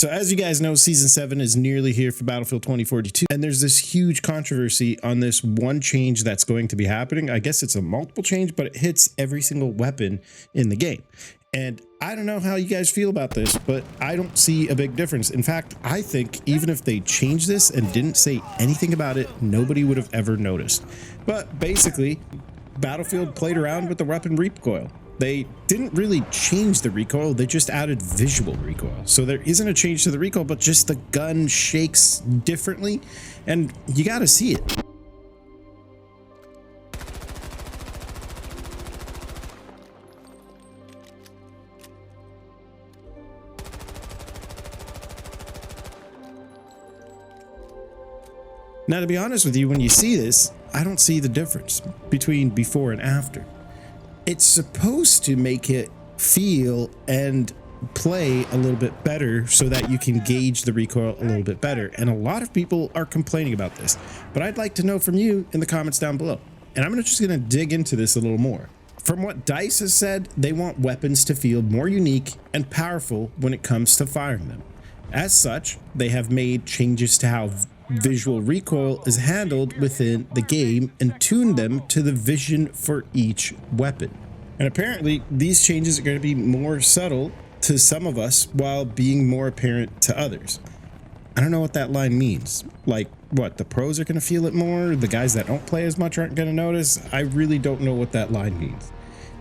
So as you guys know, Season 7 is nearly here for Battlefield 2042, and there's this huge controversy on this one change that's going to be happening. I guess it's a multiple change, but it hits every single weapon in the game. And I don't know how you guys feel about this, but I don't see a big difference. In fact, I think even if they changed this and didn't say anything about it, nobody would have ever noticed. But basically, Battlefield played around with the weapon recoil. They didn't really change the recoil, they just added visual recoil. So there isn't a change to the recoil, but just the gun shakes differently, and you gotta see it. Now, to be honest with you, when you see this, I don't see the difference between before and after. It's supposed to make it feel and play a little bit better so that you can gauge the recoil a little bit better. And a lot of people are complaining about this, but I'd like to know from you in the comments down below. And I'm just going to dig into this a little more. From what DICE has said, they want weapons to feel more unique and powerful when it comes to firing them. As such, they have made changes to how visual recoil is handled within the game and tuned them to the vision for each weapon. And apparently these changes are going to be more subtle to some of us while being more apparent to others. I don't know what that line means. Like, what, the pros are going to feel it more? The guys that don't play as much aren't going to notice? I really don't know what that line means.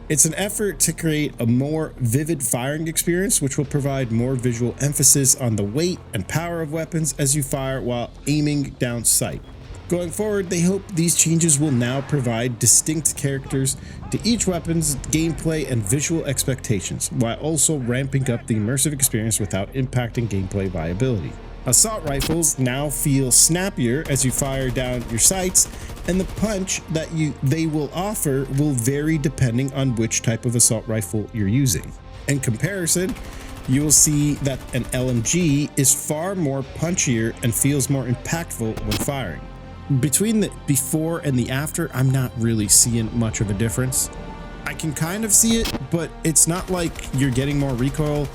It's an effort to create a more vivid firing experience, which will provide more visual emphasis on the weight and power of weapons as you fire while aiming down sight. Going forward, they hope these changes will now provide distinct characters to each weapon's gameplay and visual expectations, while also ramping up the immersive experience without impacting gameplay viability. Assault rifles now feel snappier as you fire down your sights, and the punch that they will offer will vary depending on which type of assault rifle you're using. In comparison, you will see that an LMG is far more punchier and feels more impactful when firing. Between the before and the after, I'm not really seeing much of a difference. I can kind of see it, but it's not like you're getting more recoil,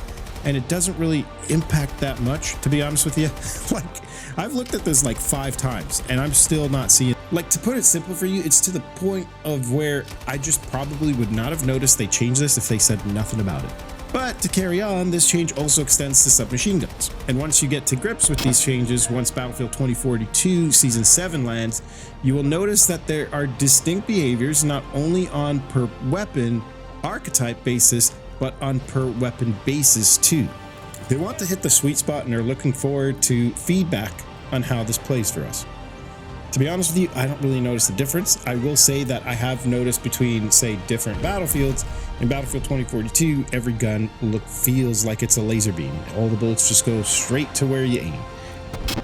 and it doesn't really impact that much, to be honest with you. Like, I've looked at this like 5 times and I'm still not seeing. Like, to put it simple for you, it's to the point of where I just probably would not have noticed they changed this if they said nothing about it. But to carry on, this change also extends to submachine guns. And once you get to grips with these changes, once Battlefield 2042 Season 7 lands, you will notice that there are distinct behaviors not only on per weapon archetype basis, but on per weapon basis too. They want to hit the sweet spot and are looking forward to feedback on how this plays for us. To be honest with you, I don't really notice the difference. I will say that I have noticed between, say, different battlefields. In Battlefield 2042, every gun feels like it's a laser beam. All the bullets just go straight to where you aim.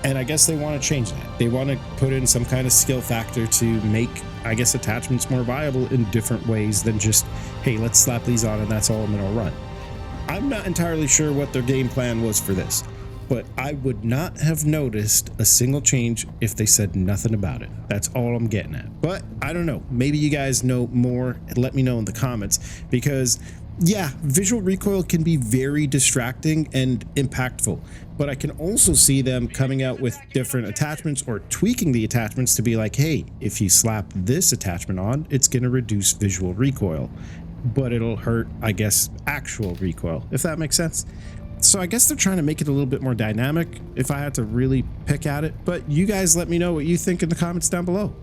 And I guess they want to change that. They want to put in some kind of skill factor to make, I guess, attachments more viable in different ways than just, hey, let's slap these on and that's all I'm going to run. I'm not entirely sure what their game plan was for this, but I would not have noticed a single change if they said nothing about it. That's all I'm getting at. But I don't know. Maybe you guys know more and let me know in the comments, because yeah, visual recoil can be very distracting and impactful, but I can also see them coming out with different attachments or tweaking the attachments to be like, hey, if you slap this attachment on, it's going to reduce visual recoil, but it'll hurt, I guess, actual recoil, if that makes sense. So I guess they're trying to make it a little bit more dynamic if I had to really pick at it, but you guys let me know what you think in the comments down below.